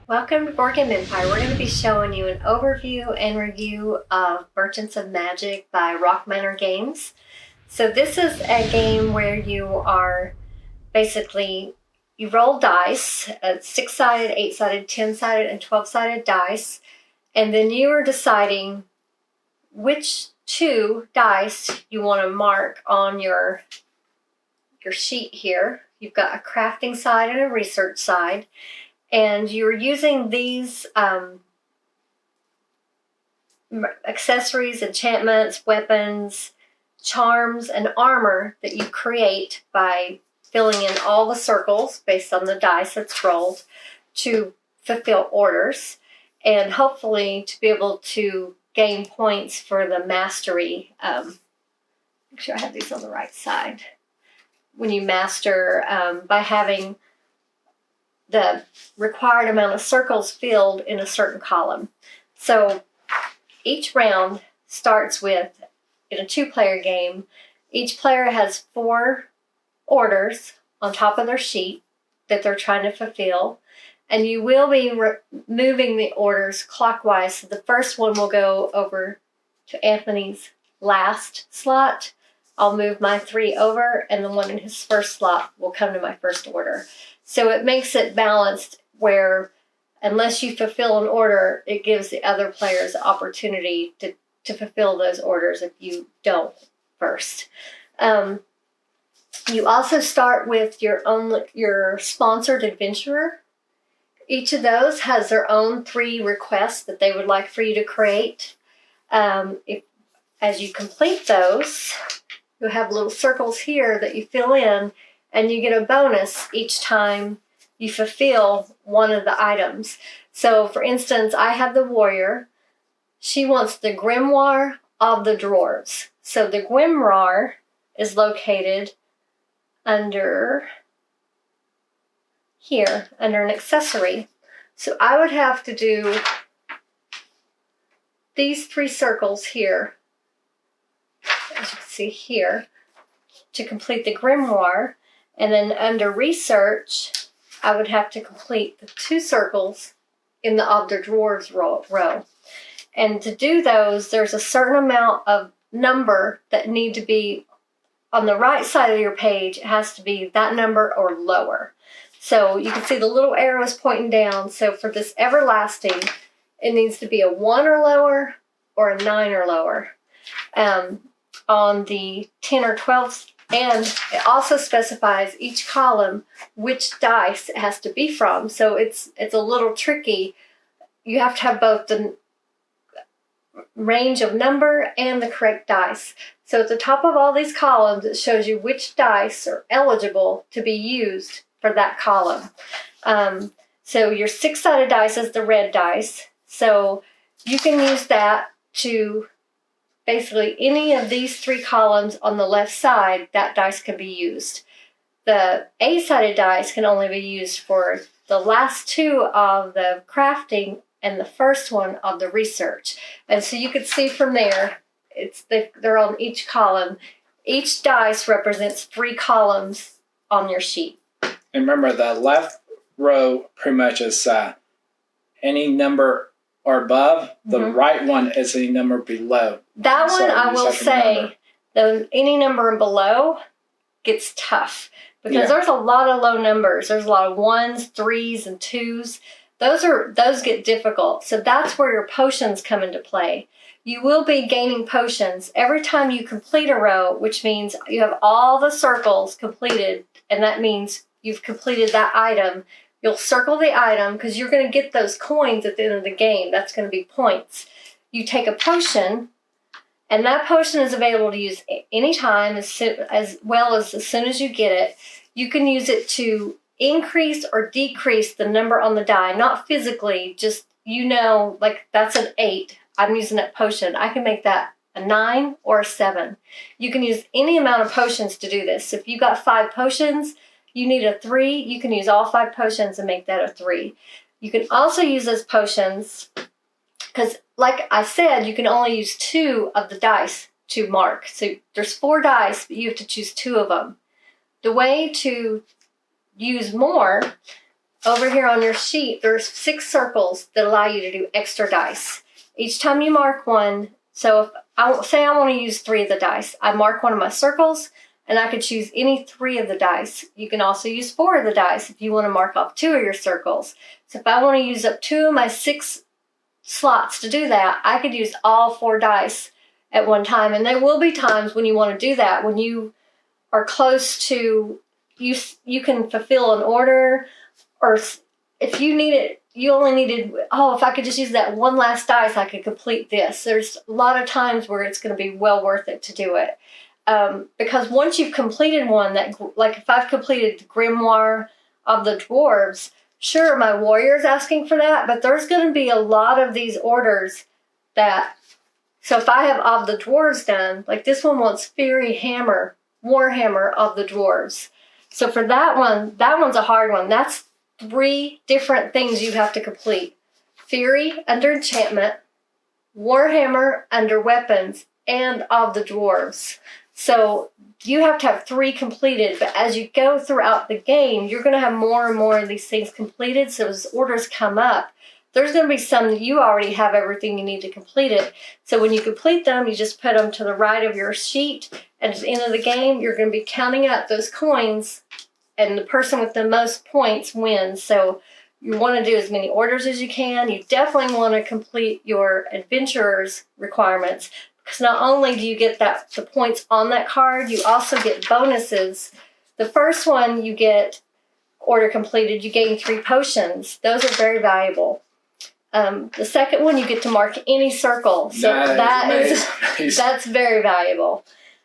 Welcome to Board Game Empire. We're going to be showing you an overview and review of Merchants of Magic by Rock Manor Games. So this is a game where you are basically, you roll dice, 6-sided, 8-sided, 10-sided, and 12-sided dice, and then you are deciding which two dice you want to mark on your sheet here. You've got a crafting side and a research side. And you're using these accessories, enchantments, weapons, charms, and armor that you create by filling in all the circles based on the dice that's rolled to fulfill orders, and hopefully to be able to gain points for the mastery. Make sure I have these on the right side. When you master by having the required amount of circles filled in a certain column. So each round starts with, in a 2-player game, each player has 4 orders on top of their sheet that they're trying to fulfill, and you will be moving the orders clockwise. So the first one will go over to Anthony's last slot. I'll move my 3 over, and the one in his first slot will come to my first order. So it makes it balanced where, unless you fulfill an order, it gives the other players the opportunity to fulfill those orders if you don't first. You also start with your sponsored adventurer. Each of those has their own 3 requests that they would like for you to create. As you complete those, you'll have little circles here that you fill in, and you get a bonus each time you fulfill one of the items. So, for instance, I have the warrior. She wants the grimoire of the dwarves. So the grimoire is located under here, under an accessory. So I would have to do these 3 circles here, as you can see here, to complete the grimoire. And then under research, I would have to complete the 2 circles in the of the dwarves row. And to do those, there's a certain amount of number that need to be on the right side of your page. It has to be that number or lower. So you can see the little arrows pointing down. So for this everlasting, it needs to be a 1 or lower or a 9 or lower. On the 10 or 12, and it also specifies each column which dice it has to be from. So it's a little tricky. You have to have both the range of number and the correct dice. So at the top of all these columns, it shows you which dice are eligible to be used for that column. So your 6-sided dice is the red dice. So you can use that to basically any of these 3 columns on the left side, that dice can be used. The 8-sided dice can only be used for the last 2 of the crafting and the first one of the research. And so you can see from there, they're on each column. Each dice represents 3 columns on your sheet. And remember, the left row pretty much is any number or above. The right one is any number below. That one, I will say, any number below gets tough because there's a lot of low numbers. There's a lot of 1s, 3s, and 2s. Those get difficult. So that's where your potions come into play. You will be gaining potions every time you complete a row, which means you have all the circles completed, and that means you've completed that item. You'll circle the item because you're going to get those coins at the end of the game. That's going to be points. You take a potion, and that potion is available to use anytime as well as soon as you get it. You can use it to increase or decrease the number on the die, not physically, just, like that's an 8. I'm using that potion. I can make that a 9 or a 7. You can use any amount of potions to do this. If you got 5 potions, you need a 3. You can use all 5 potions and make that a 3. You can also use those potions because, like I said, you can only use 2 of the dice to mark. So there's 4 dice, but you have to choose 2 of them. The way to use more over here on your sheet, there's 6 circles that allow you to do extra dice. Each time you mark one, so if I want to use 3 of the dice, I mark one of my circles, and I could choose any 3 of the dice. You can also use 4 of the dice if you want to mark off 2 of your circles. So if I want to use up 2 of my 6 slots to do that, I could use all 4 dice at one time. And there will be times when you want to do that, when you are close to, you can fulfill an order, or if you need it, you only needed, if I could just use that one last dice, I could complete this. There's a lot of times where it's going to be well worth it to do it. Because once you've completed one, like if I've completed the Grimoire of the Dwarves, sure, my warrior's asking for that, but there's going to be a lot of these orders that, so if I have of the Dwarves done, like this one wants Fury Hammer, Warhammer of the Dwarves. So for that one's a hard one. That's 3 different things you have to complete. Fury under enchantment, Warhammer under weapons, and of the Dwarves. So you have to have 3 completed, but as you go throughout the game, you're going to have more and more of these things completed. So as orders come up, there's going to be some that you already have everything you need to complete it. So when you complete them, you just put them to the right of your sheet, and at the end of the game, you're going to be counting up those coins, and the person with the most points wins. So you want to do as many orders as you can. You definitely want to complete your adventurer's requirements, because not only do you get the points on that card, you also get bonuses. The first one, you get order completed, you gain 3 potions. Those are very valuable. The second one, you get to mark any circle. So that's very valuable.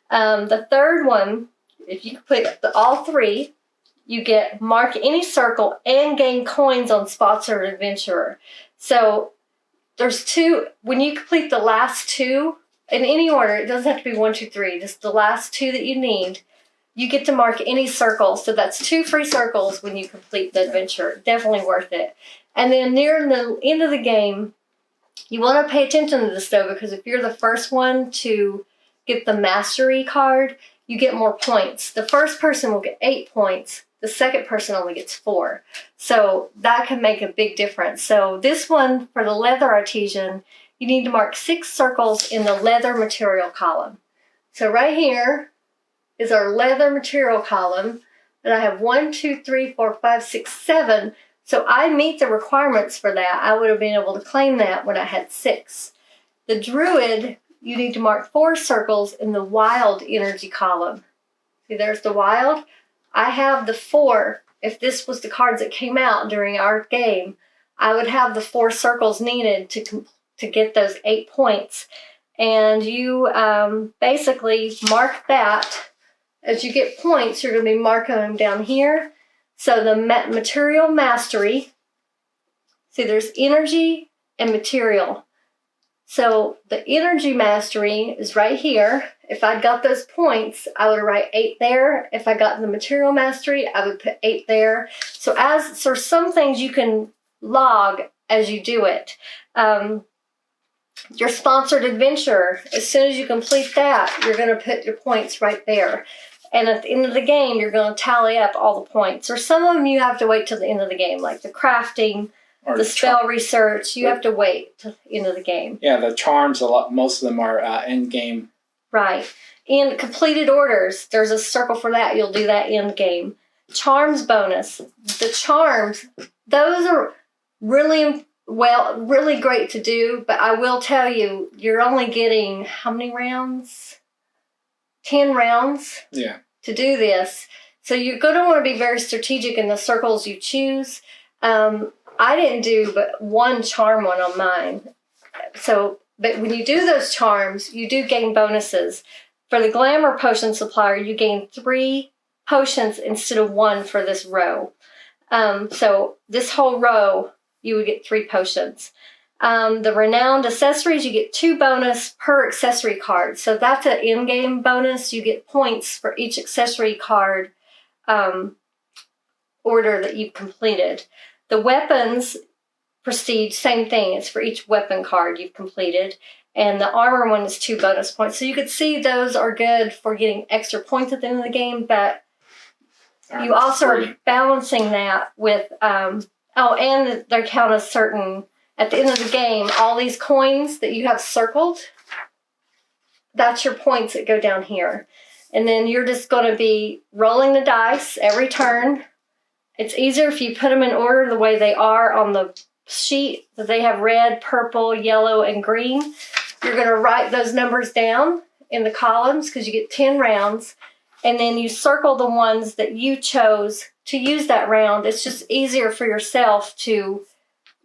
The third one, if you complete all 3, you get mark any circle and gain coins on Sponsor Adventurer. So there's 2, when you complete the last 2, in any order, it doesn't have to be 1, 2, 3, just the last 2 that you need, you get to mark any circle. So that's 2 free circles when you complete the adventure. Definitely worth it. And then near the end of the game, you want to pay attention to this though, because if you're the first one to get the mastery card, you get more points. The first person will get 8 points. The second person only gets 4. So that can make a big difference. So this one, for the leather artisan, you need to mark 6 circles in the leather material column. So right here is our leather material column. And I have 1, 2, 3, 4, 5, 6, 7. So I meet the requirements for that. I would have been able to claim that when I had 6. The druid, you need to mark 4 circles in the wild energy column. See, there's the wild. I have the 4. If this was the cards that came out during our game, I would have the 4 circles needed to get those 8 points. And you basically mark that. As you get points, you're going to be marking them down here. So the material mastery, see there's energy and material. So the energy mastery is right here. If I'd got those points, I would write 8 there. If I got the material mastery, I would put 8 there. So some things you can log as you do it. Your sponsored adventure, as soon as you complete that, you're going to put your points right there. And at the end of the game, you're going to tally up all the points. Or some of them you have to wait till the end of the game, like the crafting, or the spell research. You have to wait till the end of the game. Yeah, the charms, most of them are end game. Right. In completed orders, there's a circle for that. You'll do that end game. Charms bonus. The charms, those are really great to do, but I will tell you, you're only getting how many rounds? 10 rounds to do this. So you're going to want to be very strategic in the circles you choose. I didn't do but 1 charm one on mine. But when you do those charms, you do gain bonuses. For the Glamour Potion Supplier, you gain 3 potions instead of 1 for this row. So this whole row, you would get 3 potions. The Renowned Accessories, you get 2 bonus per accessory card. So that's an in-game bonus. You get points for each accessory card order that you've completed. The Weapons Prestige, same thing. It's for each weapon card you've completed. And the Armor one is 2 bonus points. So you could see those are good for getting extra points at the end of the game, but You also Free. are balancing that with, and they count a certain, at the end of the game, all these coins that you have circled, that's your points that go down here. And then you're just going to be rolling the dice every turn. It's easier if you put them in order the way they are on the sheet, that they have red, purple, yellow, and green. You're going to write those numbers down in the columns because you get 10 rounds. And then you circle the ones that you chose to use that round. It's just easier for yourself to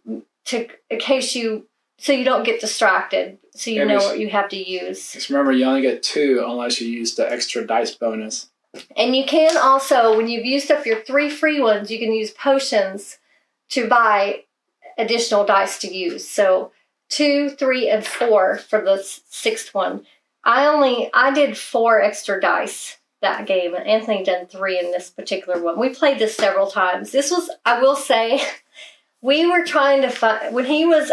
in case you, so you don't get distracted. So you know what you have to use. Just remember, you only get 2 unless you use the extra dice bonus. And you can also, when you've used up your 3 free ones, you can use potions to buy additional dice to use. So 2, 3, and 4 for the 6th one. I did 4 extra dice that game, and Anthony did 3 in this particular one. We played this several times. This was, I will say, we were trying to find, when he was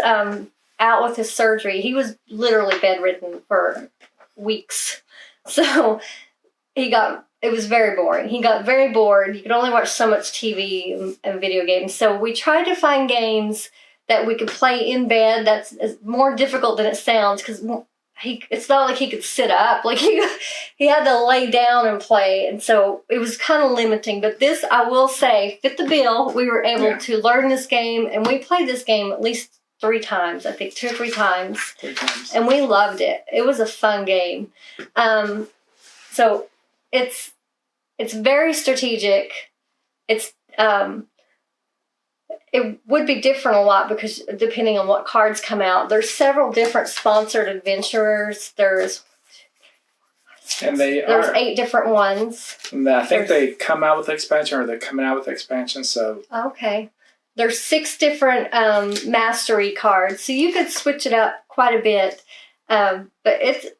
out with his surgery, he was literally bedridden for weeks. So it was very boring. He got very bored. You could only watch so much TV and video games. So we tried to find games that we could play in bed. That's more difficult than it sounds because it's not like he could sit up. Like he had to lay down and play. And so it was kind of limiting. But this, I will say, fit the bill. We were able to learn this game. And we played this game at least 3 times. I think 2 or 3 times. 3 times. And we loved it. It was a fun game. So it's very strategic. It would be different a lot because depending on what cards come out. There's several different sponsored adventurers. There's 8 different ones. And I think they come out with expansion, or they're coming out with expansion. So okay, there's 6 different mastery cards, so you could switch it up quite a bit. But it's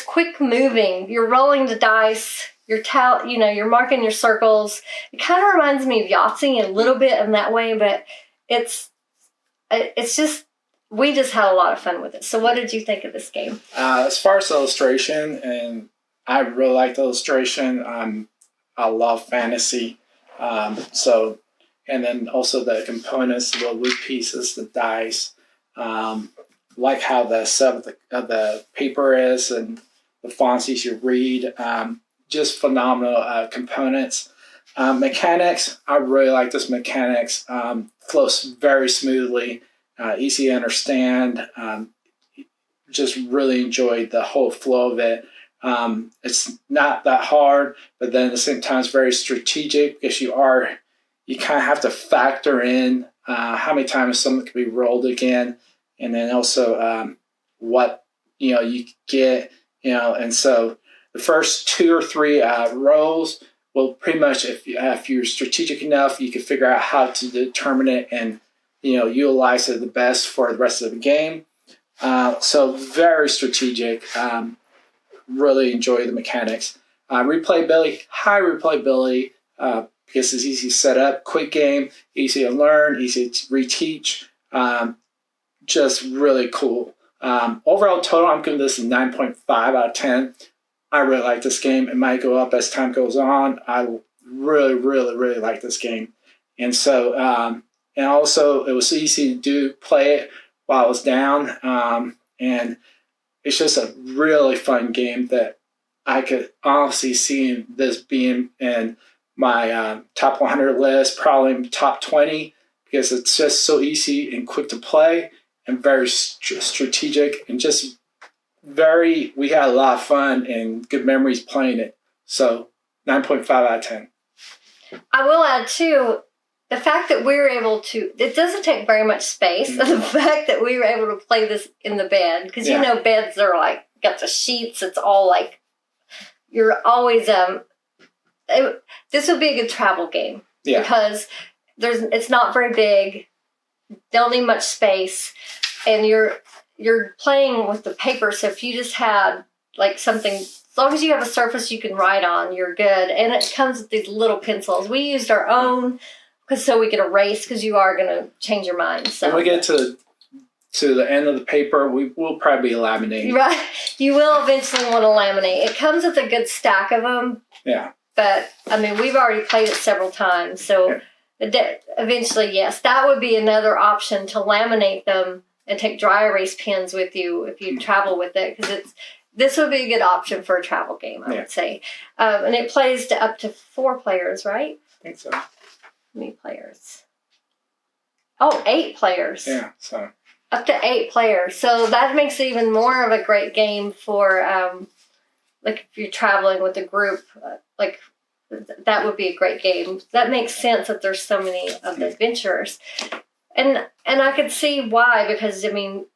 quick moving. You're rolling the dice. You're marking your circles. It kind of reminds me of Yahtzee a little bit in that way, but it's just, we just had a lot of fun with it. So what did you think of this game? As far as illustration, and I really like the illustration. I love fantasy. And then also the components, the loot pieces, the dice, like how the sub of the paper is and the fonts you read. Just phenomenal components. Mechanics, I really like this mechanics. Flows very smoothly, easy to understand. Just really enjoyed the whole flow of it. It's not that hard, but then at the same time it's very strategic because you kind of have to factor in how many times something can be rolled again, and then also what you get, and so the first 2 or 3 rolls will pretty much, if you're strategic enough, you can figure out how to determine it and utilize it the best for the rest of the game. So very strategic. Really enjoy the mechanics. Replayability, high replayability, because it's easy to set up, quick game, easy to learn, easy to reteach. Just really cool. Overall total, I'm giving this a 9.5 out of 10. I really like this game. It might go up as time goes on. I really, really, really like this game. And so, and also it was easy to play it while I was down. And it's just a really fun game that I could honestly see this being in my top 100 list, probably top 20, because it's just so easy and quick to play and very strategic and just we had a lot of fun and good memories playing it. So 9.5 out of 10. I will add too, the fact that we were able to, it doesn't take very much space. Mm-hmm. The fact that we were able to play this in the bed, because beds are like, got the sheets, it's all like, you're always, this would be a good travel game. Yeah. Because it's not very big, don't need much space, and you're playing with the paper, so if you just had like something, as long as you have a surface you can write on, you're good. And it comes with these little pencils. We used our own so we could erase, because you are going to change your mind. So when we get to the end of the paper, we will probably laminate. Right. You will eventually want to laminate. It comes with a good stack of them. Yeah. but I mean, we've already played it several times. So eventually, yes, that would be another option to laminate them and take dry erase pens with you if you travel with it, because this would be a good option for a travel game, I would say. And it plays to up to 4 players, right? I think so. How many players? Oh, 8 players. Yeah, so. Up to 8 players. So that makes it even more of a great game for, like, if you're traveling with a group, like, that would be a great game. That makes sense that there's so many of the adventurers. And I could see why, because, I mean,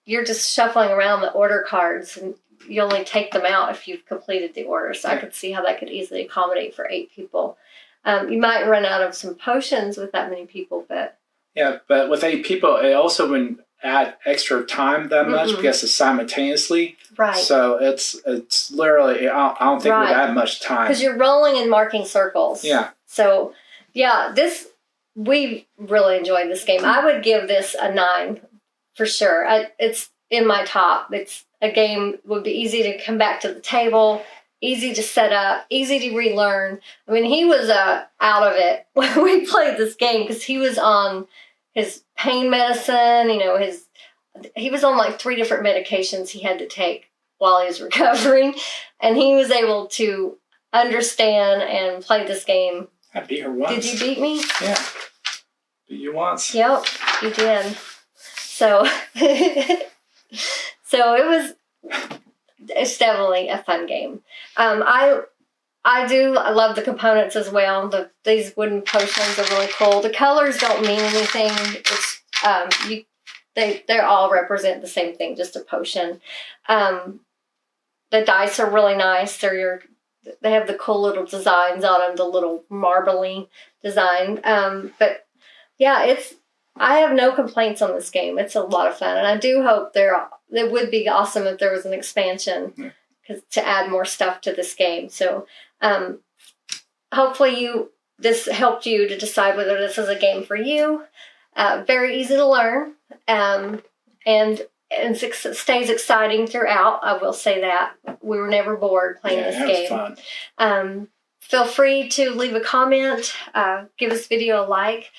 you're just shuffling around the order cards, and you only take them out if you've completed the order. So I could see how that could easily accommodate for 8 people. You might run out of some potions with that many people, but... Yeah, but with 8 people, it also wouldn't add extra time that much because it's simultaneously. Right. So it's literally, I don't think it would add much time. Because you're rolling and marking circles. Yeah. So, yeah, we really enjoyed this game. I would give this a 9 for sure. It's in my top. It's a game would be easy to come back to the table, easy to set up, easy to relearn. I mean, he was out of it when we played this game because he was on his pain medicine. You know, he was on like 3 different medications he had to take while he was recovering, and he was able to understand and play this game. I beat her once. Did you beat me? Yeah. Beat you once. Yep, you did. So, it's definitely a fun game. I love the components as well. These wooden potions are really cool. The colors don't mean anything. It's they all represent the same thing, just a potion. The dice are really nice. They have the cool little designs on them, the little marbly design. But yeah, I have no complaints on this game. It's a lot of fun, and I do hope it would be awesome if there was an expansion to add more stuff to this game. So hopefully this helped you to decide whether this is a game for you. Very easy to learn, and it stays exciting throughout. I will say that we were never bored playing this game. It was fun. Feel free to leave a comment, give this video a like.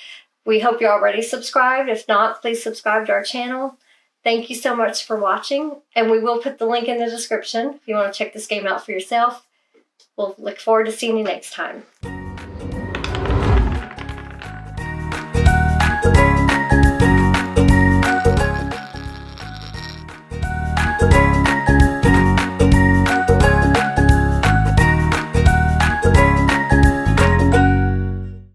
We hope you're already subscribed. If not, please subscribe to our channel. Thank you so much for watching, and we will put the link in the description if you want to check this game out for yourself. We'll look forward to seeing you next time.